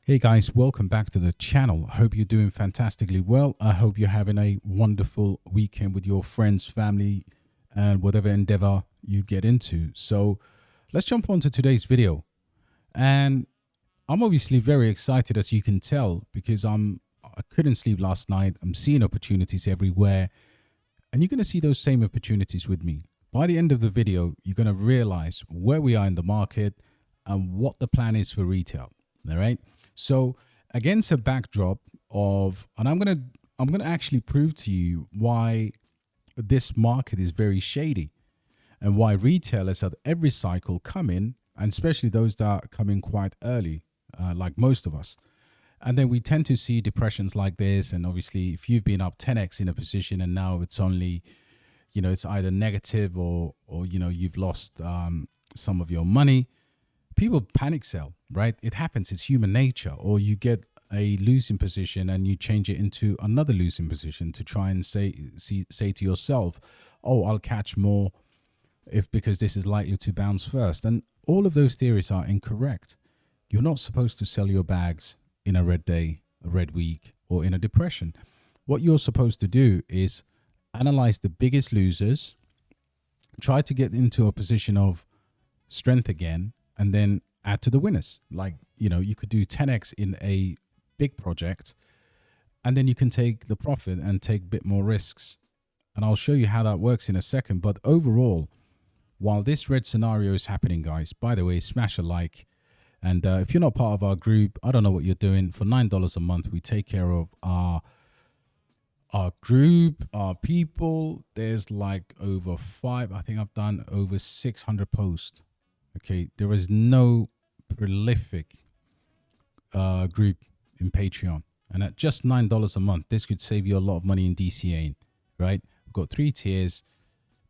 Hey guys, welcome back to the channel. Hope you're doing fantastically well. I hope you're having a wonderful weekend with your friends, family, and whatever endeavor you get into. So let's jump on to today's video. And I'm obviously very excited, as you can tell, because I couldn't sleep last night. I'm seeing opportunities everywhere, and you're going to see those same opportunities with me. By the end of the video, you're going to realize where we are in the market and what the plan is for retail. All right. So against a backdrop of, and I'm gonna actually prove to you why this market is very shady and why retailers at every cycle come in, and especially those that come in quite early, like most of us. And then we tend to see depressions like this. And obviously, if you've been up 10x in a position and now it's only, it's either negative or you've lost some of your money, people panic sell, right? It happens. It's human nature. Or you get a losing position and you change it into another losing position to try and say to yourself, oh, I'll catch more because this is likely to bounce first. And all of those theories are incorrect. You're not supposed to sell your bags in a red day, a red week, or in a depression. What you're supposed to do is analyze the biggest losers, try to get into a position of strength again, and then add to the winners. Like, you could do 10x in a big project, and then you can take the profit and take a bit more risks. And I'll show you how that works in a second. But overall, while this red scenario is happening, guys, by the way, smash a like. And if you're not part of our group, I don't know what you're doing. For $9 a month, we take care of our group, our people. There's like over I think I've done over 600 posts. Okay, there is no prolific group in Patreon. And at just $9 a month, this could save you a lot of money in DCA, right? We've got 3 tiers.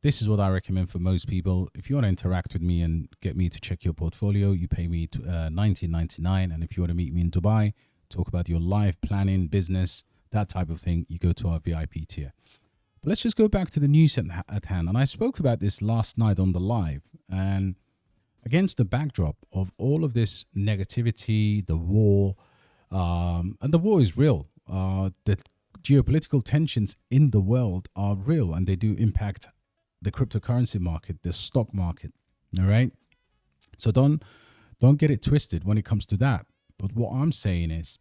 This is what I recommend for most people. If you want to interact with me and get me to check your portfolio, you pay me $19.99. And if you want to meet me in Dubai, talk about your life planning, business, that type of thing, you go to our VIP tier. But let's just go back to the news at hand. And I spoke about this last night on the live. And against the backdrop of all of this negativity, the war, and the war is real. The geopolitical tensions in the world are real, and they do impact the cryptocurrency market, the stock market. All right. So don't get it twisted when it comes to that. But what I'm saying is,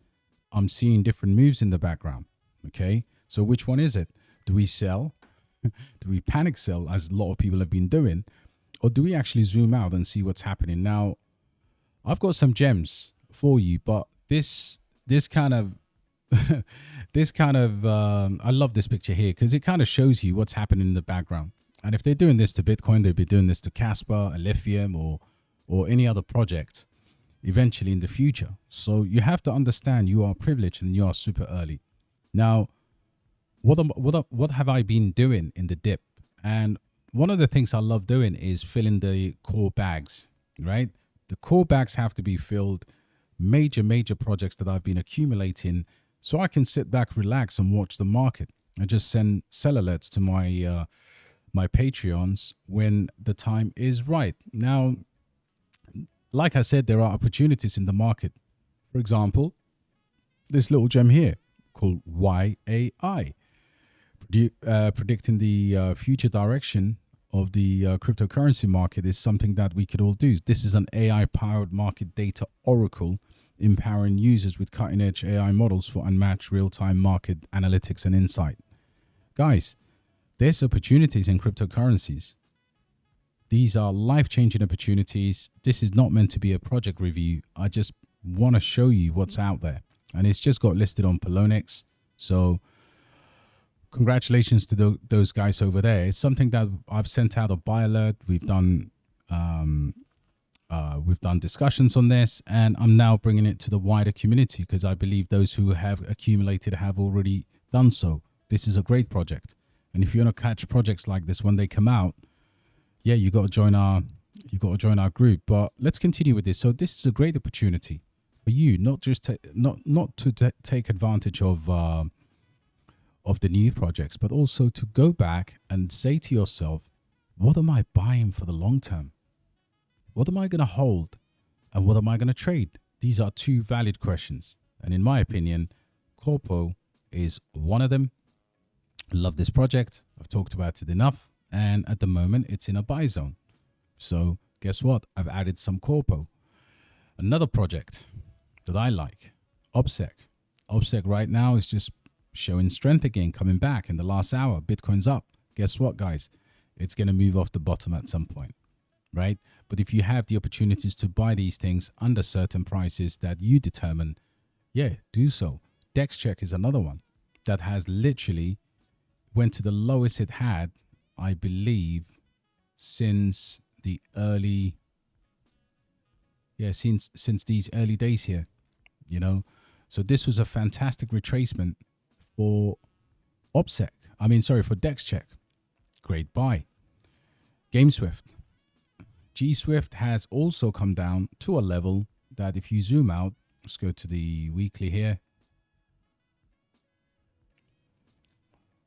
I'm seeing different moves in the background. Okay. So which one is it? Do we sell? Do we panic sell, as a lot of people have been doing? Or do we actually zoom out and see what's happening? Now, I've got some gems for you, but this kind of, I love this picture here because it kind of shows you what's happening in the background. And if they're doing this to Bitcoin, they'd be doing this to kaspa, lithium, or any other project eventually in the future. So you have to understand you are privileged and you are super early. Now, what have I been doing in the dip? And one of the things I love doing is filling the core bags, right? The core bags have to be filled, major projects that I've been accumulating, so I can sit back, relax, and watch the market. I just send sell alerts to my Patreons when the time is right. Now, like I said, there are opportunities in the market. For example, this little gem here called YAI. Predicting the future direction of the cryptocurrency market is something that we could all do. This is an AI-powered market data oracle, empowering users with cutting-edge AI models for unmatched real-time market analytics and insight. Guys, there's opportunities in cryptocurrencies. These are life-changing opportunities. This is not meant to be a project review. I just want to show you what's out there. And it's just got listed on Poloniex. So congratulations to those guys over there. It's something that I've sent out a buy alert. We've done discussions on this, and I'm now bringing it to the wider community because I believe those who have accumulated have already done so. This is a great project, and if you want to catch projects like this when they come out, yeah, you got to join our group. But let's continue with this. So this is a great opportunity for you, not just not to take advantage of the new projects, but also to go back and say to yourself, what am I buying for the long term? What am I going to hold? And what am I going to trade? These are two valid questions. And in my opinion, Corpo is one of them. Love this project. I've talked about it enough. And at the moment, it's in a buy zone. So guess what? I've added some Corpo. Another project that I like, OPSEC. OPSEC right now is just showing strength again, coming back in the last hour. Bitcoin's up. Guess what, guys? It's going to move off the bottom at some point, right? But if you have the opportunities to buy these things under certain prices that you determine, yeah, do so. DexCheck is another one that has literally went to the lowest it had, I believe, since the early, since these early days here, you know. So this was a fantastic retracement for OPSEC. For DexCheck. Great buy. GameSwift. G-Swift has also come down to a level that if you zoom out, let's go to the weekly here.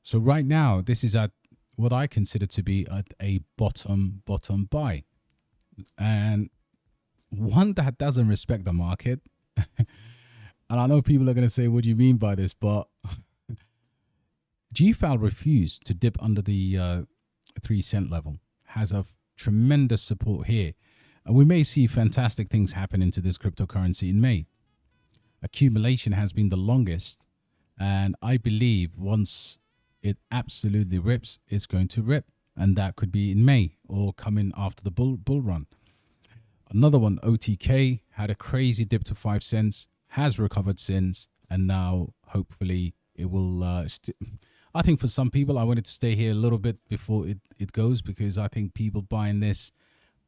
So right now, this is at what I consider to be at a bottom buy. And one that doesn't respect the market. And I know people are going to say, what do you mean by this? But GFAL refused to dip under the 3 cent level. Has a tremendous support here. And we may see fantastic things happen into this cryptocurrency in May. Accumulation has been the longest. And I believe once it absolutely rips, it's going to rip. And that could be in May or coming after the bull run. Another one, OTK, had a crazy dip to 5 cents, has recovered since, and now hopefully it will. I think for some people, I wanted to stay here a little bit before it goes, because I think people buying this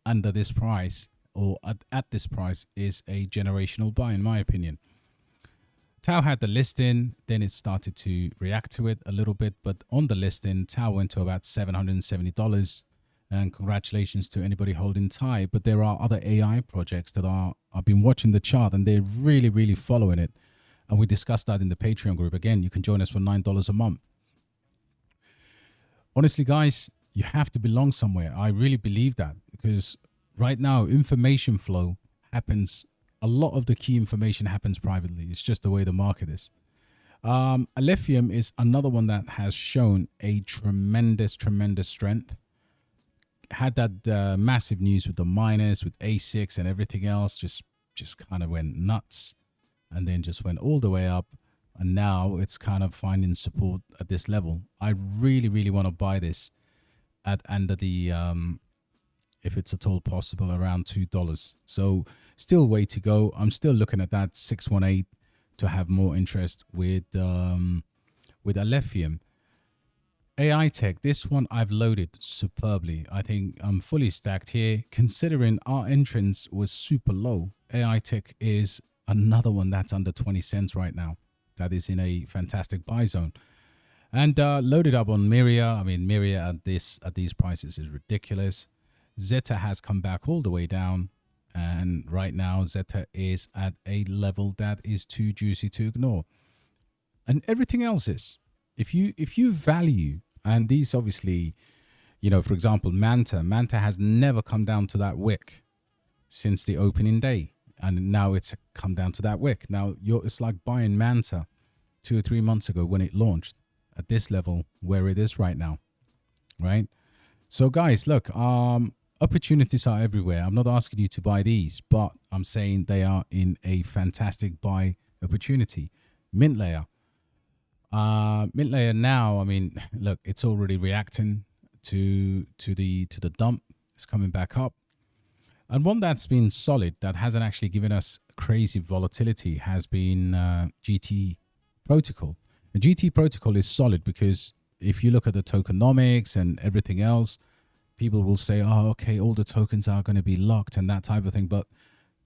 under this price or at this price is a generational buy, in my opinion. Tau had the listing, then it started to react to it a little bit, but on the listing, Tau went to about $770. And congratulations to anybody holding tight. But there are other AI projects that I've been watching the chart and they're really, really following it. And we discussed that in the Patreon group. Again, you can join us for $9 a month. Honestly, guys, you have to belong somewhere. I really believe that, because right now, information flow happens. A lot of the key information happens privately. It's just the way the market is. Alephium is another one that has shown a tremendous strength. Had that massive news with the miners, with A6 and everything else, just kind of went nuts, and then just went all the way up, and now it's kind of finding support at this level. I really want to buy this at under the if it's at all possible, around $2. So still way to go. I'm still looking at that 618 to have more interest with Alephium. AI Tech, this one I've loaded superbly. I think I'm fully stacked here. Considering our entrance was super low, AI Tech is another one that's under 20 cents right now. That is in a fantastic buy zone. And loaded up on Myria. I mean, Myria at these prices is ridiculous. Zeta has come back all the way down. And right now, Zeta is at a level that is too juicy to ignore. And everything else is. If you value, and these obviously, for example, Manta has never come down to that wick since the opening day, and now it's come down to that wick. Now it's like buying Manta 2 or 3 months ago when it launched at this level where it is right now, right? So guys, look, opportunities are everywhere. I'm not asking you to buy these, but I'm saying they are in a fantastic buy opportunity. Mint layer. Mint layer now, I mean, look, it's already reacting to the dump. It's coming back up. And one that's been solid, that hasn't actually given us crazy volatility, has been GT Protocol. The GT Protocol is solid because if you look at the tokenomics and everything else, people will say, oh, okay, all the tokens are going to be locked and that type of thing. But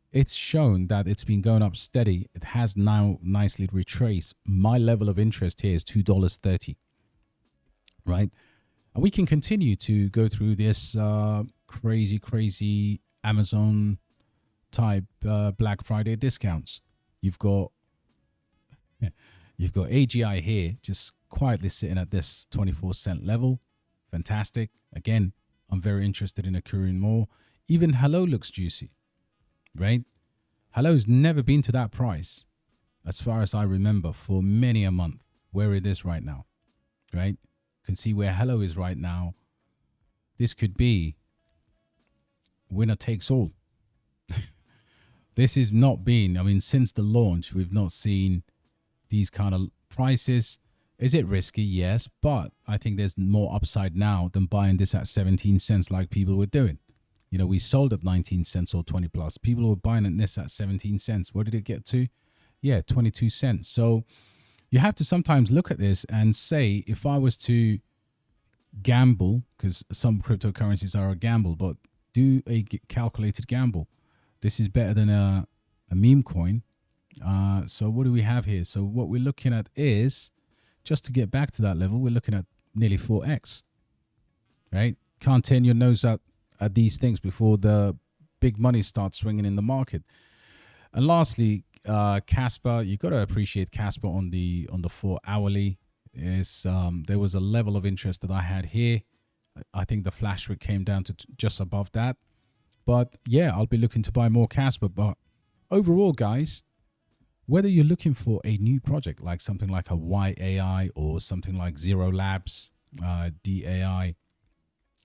it's shown that it's been going up steady. It has now nicely retraced. My level of interest here is $2.30, right? And we can continue to go through this crazy Amazon type Black Friday discounts. You've got AGI here just quietly sitting at this 24-cent level. Fantastic. Again, I'm very interested in accruing more. Even Hello looks juicy. Right? Hello's never been to that price, as far as I remember, for many a month, where it is right now, right? You can see where Hello is right now. This could be winner takes all. This has not been, I mean, since the launch, we've not seen these kind of prices. Is it risky? Yes, but I think there's more upside now than buying this at 17 cents like people were doing. You know, we sold at 19 cents or 20 plus. People were buying this at 17 cents. What did it get to? Yeah, 22 cents. So you have to sometimes look at this and say, if I was to gamble, because some cryptocurrencies are a gamble, but do a calculated gamble. This is better than a meme coin. So what do we have here? So what we're looking at is, just to get back to that level, we're looking at nearly 4x, right? Can't turn your nose out at these things before the big money starts swinging in the market. And lastly, kaspa, you got to appreciate kaspa on the 4 hourly. There was a level of interest that I had here. I think the flash rate came down to just above that. But yeah, I'll be looking to buy more kaspa. But overall, guys, whether you're looking for a new project like something like a YAI or something like Zero Labs, DAI,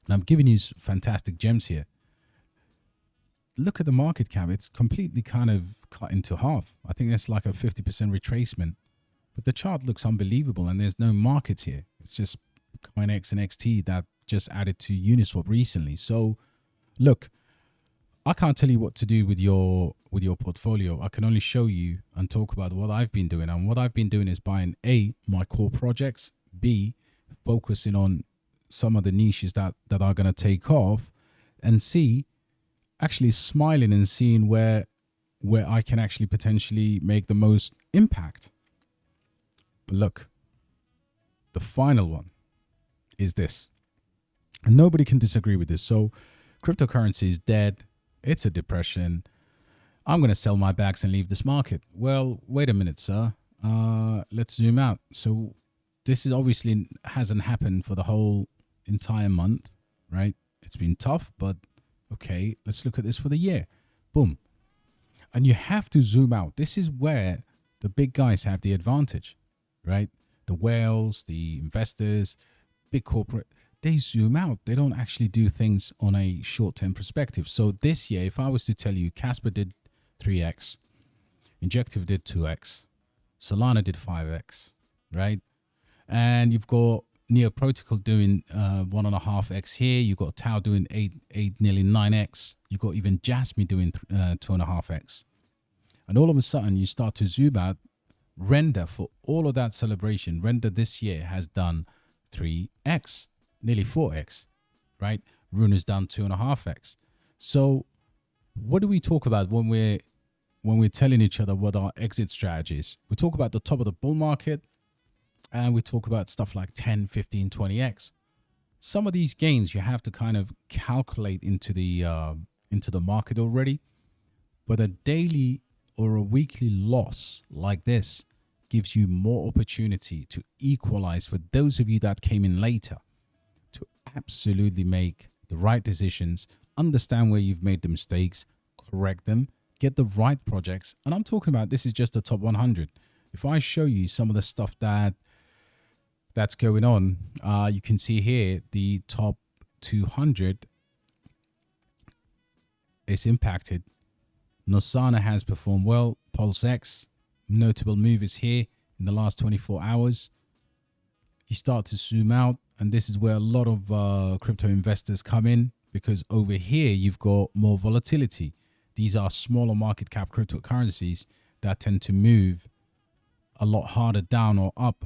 and I'm giving you fantastic gems here. Look at the market cap. It's completely kind of cut into half. I think that's like a 50% retracement. But the chart looks unbelievable, and there's no markets here. It's just CoinX and XT that just added to Uniswap recently. So look, I can't tell you what to do with your portfolio. I can only show you and talk about what I've been doing. And what I've been doing is buying A, my core projects, B, focusing on some of the niches that are going to take off, and C, actually smiling and seeing where I can actually potentially make the most impact. But look, the final one is this. And nobody can disagree with this. So cryptocurrency is dead. It's a depression. I'm going to sell my bags and leave this market. Well, wait a minute, sir. Let's zoom out. So this is obviously hasn't happened for the whole entire month, right? It's been tough, but okay, let's look at this for the year. Boom. And you have to zoom out. This is where the big guys have the advantage, right? The whales, the investors, big corporate, they zoom out. They don't actually do things on a short-term perspective. So this year, if I was to tell you, Kaspa did 3x, Injective did 2x, Solana did 5x, right? And you've got Neo Protocol doing 1.5x here. You've got Tau doing 8, nearly 9x. You've got even Jasmine doing 2.5x. And all of a sudden, you start to zoom out. Render, for all of that celebration, Render this year has done 3x, nearly 4x, right? Rune has done 2.5x. So what do we talk about when we're telling each other what our exit strategy is? We talk about the top of the bull market, and we talk about stuff like 10, 15, 20x. Some of these gains you have to kind of calculate into the market already, but a daily or a weekly loss like this gives you more opportunity to equalize for those of you that came in later, to absolutely make the right decisions, understand where you've made the mistakes, correct them, get the right projects. And I'm talking about, this is just the top 100. If I show you some of the stuff that's going on, you can see here the top 200 is impacted. Nosana has performed well. PulseX, notable move is here in the last 24 hours. You start to zoom out, and this is where a lot of crypto investors come in, because over here you've got more volatility. These are smaller market cap cryptocurrencies that tend to move a lot harder down or up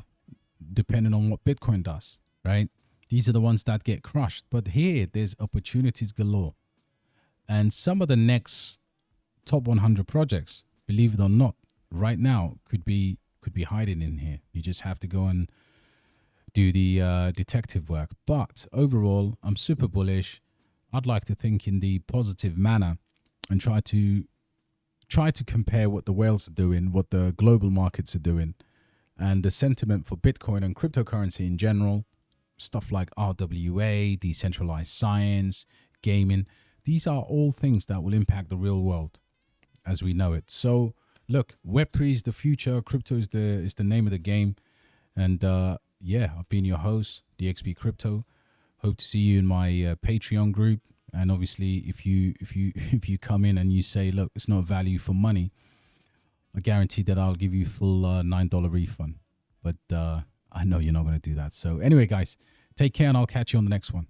depending on what Bitcoin does, right? These are the ones that get crushed. But here there's opportunities galore. And some of the next top 100 projects, believe it or not, right now could be hiding in here. You just have to go and do the detective work. But overall, I'm super bullish. I'd like to think in the positive manner and try to compare what the whales are doing, what the global markets are doing, and the sentiment for Bitcoin and cryptocurrency in general, stuff like RWA, decentralized science, gaming. These are all things that will impact the real world. as we know it. So look, Web3 is the future. Crypto is the name of the game. And yeah, I've been your host, DXB Crypto. Hope to see you in my Patreon group. And obviously, if you come in and you say, look, it's not value for money, I guarantee that I'll give you full $9 refund. But I know you're not going to do that. So anyway, guys, take care, and I'll catch you on the next one.